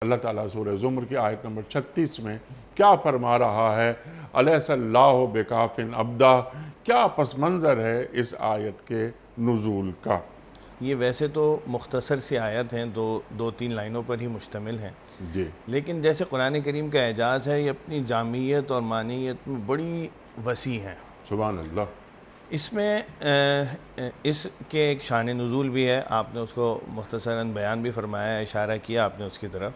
اللہ تعالیٰ سورہ زمر کی آیت نمبر 36 میں کیا فرما رہا ہے؟ الیس اللہ بکافٍ عبدہ، کیا پس منظر ہے اس آیت کے نزول کا؟ یہ ویسے تو مختصر سی آیت ہیں، دو تین لائنوں پر ہی مشتمل ہیں، جی، لیکن جیسے قرآن کریم کا اعجاز ہے، یہ اپنی جامعیت اور معنیت میں بڑی وسیع ہیں۔ سبحان اللہ۔ اس میں اس کے ایک شان نزول بھی ہے، آپ نے اس کو مختصراً بیان بھی فرمایا ہے، اشارہ کیا آپ نے اس کی طرف۔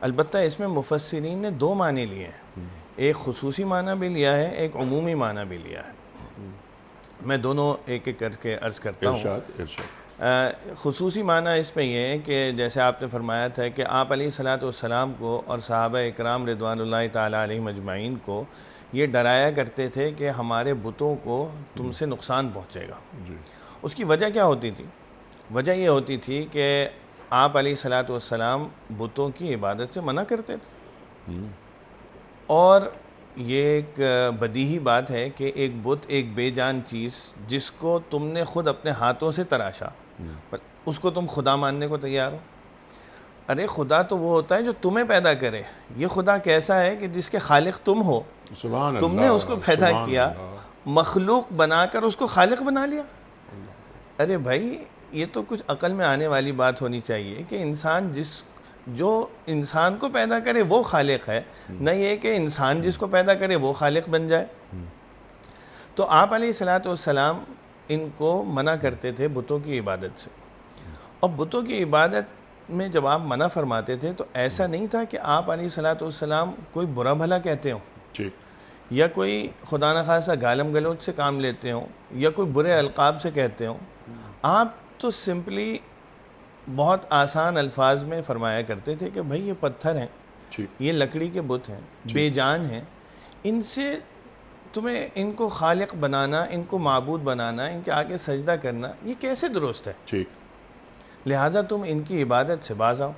البتہ اس میں مفسرین نے دو معنی لیے ہیں، ایک خصوصی معنی بھی لیا ہے، ایک عمومی معنی بھی لیا ہے۔ میں دونوں ایک ایک کر کے عرض کرتا ہوں۔ ارشاد۔ خصوصی معنی اس میں یہ ہے کہ جیسے آپ نے فرمایا تھا کہ آپ علیہ الصلاۃ والسلام کو اور صحابہ اکرام رضوان اللہ تعالیٰ علیہم اجمعین کو یہ ڈرایا کرتے تھے کہ ہمارے بتوں کو تم سے نقصان پہنچے گا۔ جی، اس کی وجہ کیا ہوتی تھی؟ وجہ یہ ہوتی تھی کہ آپ علیہ الصلاۃ والسلام بتوں کی عبادت سے منع کرتے تھے، اور یہ ایک بدیہی بات ہے کہ ایک بت، ایک بے جان چیز جس کو تم نے خود اپنے ہاتھوں سے تراشا، اس کو تم خدا ماننے کو تیار ہو؟ ارے خدا تو وہ ہوتا ہے جو تمہیں پیدا کرے، یہ خدا کیسا ہے کہ جس کے خالق تم ہو، سبحان تم اللہ، نے اس کو پیدا سبحان کیا، اللہ۔ مخلوق بنا کر اس کو خالق بنا لیا۔ ارے بھائی، یہ تو کچھ عقل میں آنے والی بات ہونی چاہیے کہ انسان جو انسان کو پیدا کرے وہ خالق ہے، نہ یہ کہ انسان جس کو پیدا کرے وہ خالق بن جائے۔ تو آپ علیہ الصلاۃ والسلام ان کو منع کرتے تھے بتوں کی عبادت سے، اور بتوں کی عبادت میں جب آپ منع فرماتے تھے تو ایسا نہیں تھا کہ آپ علیہ الصلاۃ والسلام کوئی برا بھلا کہتے ہوں، ٹھیک، یا کوئی خدا نخواستہ گالم گلوچ سے کام لیتے ہوں، یا کوئی برے القاب سے کہتے ہوں۔ آپ تو سمپلی بہت آسان الفاظ میں فرمایا کرتے تھے کہ بھائی یہ پتھر ہیں، ٹھیک، یہ لکڑی کے بت ہیں، بے جان ہیں، ان سے تمہیں ان کو خالق بنانا، ان کو معبود بنانا، ان کے آگے سجدہ کرنا، یہ کیسے درست ہے؟ ٹھیک۔ لہٰذا تم ان کی عبادت سے باز آؤ۔